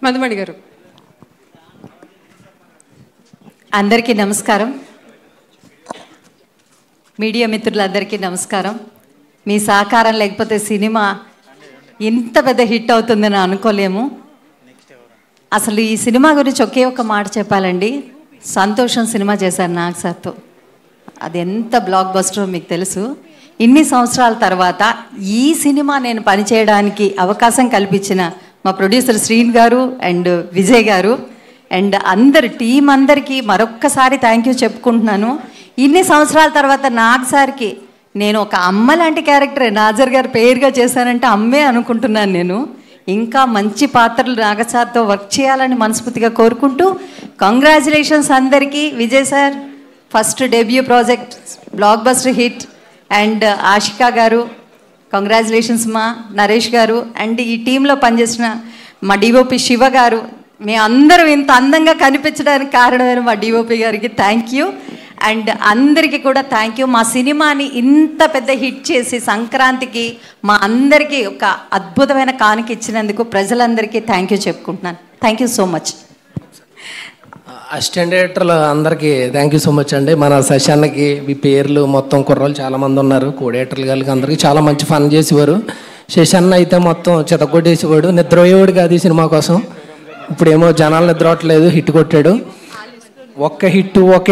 మధుమణి గారు. అందరికీ నమస్కారం. మీడియా మిత్రులందరికీ నమస్కారం. మీ సహకారం లేకపోతే సినిమా ఇంత పెద్ద హిట్ అవుతుందని అనుకోలేము. అసలు ఈ సినిమా గురించి ఒకే ఒక మాట చెప్పాలండి. సంతోషం సినిమా చేశారు నాగ్ సార్తో. అది ఎంత బ్లాక్ బస్టరో మీకు తెలుసు. ఇన్ని సంవత్సరాల తర్వాత ఈ సినిమా నేను పనిచేయడానికి అవకాశం కల్పించిన మా ప్రొడ్యూసర్ శ్రీన్ గారు అండ్ విజయ్ గారు అండ్ అందరు టీం అందరికీ మరొక్కసారి థ్యాంక్ యూ చెప్పుకుంటున్నాను. ఇన్ని సంవత్సరాల తర్వాత నాగ్ సార్కి నేను ఒక అమ్మ లాంటి క్యారెక్టర్ నాజర్ గారు పేరుగా చేశానంటే అమ్మే అనుకుంటున్నాను. నేను ఇంకా మంచి పాత్రలు నాగసార్తో వర్క్ చేయాలని మనస్ఫూర్తిగా కోరుకుంటూ కంగ్రాచులేషన్స్ అందరికీ. Vijay sir first debut project block buster hit and Ashika గారు కంగ్రాచులేషన్స్ మా నరేష్ గారు అండ్ ఈ టీంలో పనిచేసిన మా డిఓపి శివ గారు. మీ అందరూ ఇంత అందంగా కనిపించడానికి కారణమైన మా డిఓపి గారికి థ్యాంక్ యూ అండ్ అందరికీ కూడా థ్యాంక్ యూ. మా సినిమాని ఇంత పెద్ద హిట్ చేసి సంక్రాంతికి మా అందరికీ ఒక అద్భుతమైన కానుక ఇచ్చినందుకు ప్రజలందరికీ థ్యాంక్ యూ చెప్పుకుంటున్నాను. Thank you so much. Assistant డైరెక్టర్లు అందరికీ థ్యాంక్ యూ సో మచ్ అండి. మన సెషన్కి మీ పేర్లు మొత్తం కుర్రోళ్ళు చాలామంది ఉన్నారు. కోడేటర్లు గారికి అందరికీ చాలా మంచి ఫన్ చేసేవారు. సెషన్ అయితే మొత్తం చితకొట్టేసేవాడు. నిద్రపోయేవాడు కాదు ఈ సినిమా కోసం. ఇప్పుడేమో జనాలు నిద్రవట్లేదు, హిట్ కొట్టాడు. ఒక్క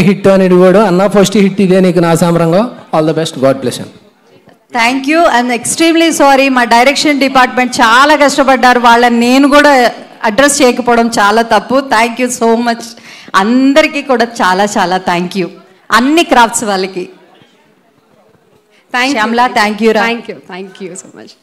హిట్ అని అడిగాడు. అన్న ఫస్ట్ హిట్ ఇదే నీకు నా సామరంగా. All the best, God bless you. Thank you. I'm extremely sorry. మా డైరెక్షన్ డిపార్ట్మెంట్ చాలా కష్టపడ్డారు. వాళ్ళని నేను కూడా అడ్రస్ చేయకపోవడం చాలా తప్పు. Thank you so much. అందరికీ కూడా చాలా చాలా థ్యాంక్ యూ. అన్ని క్రాఫ్ట్స్ వాళ్ళకి శ్యామ్లా thank you. Thank you so much.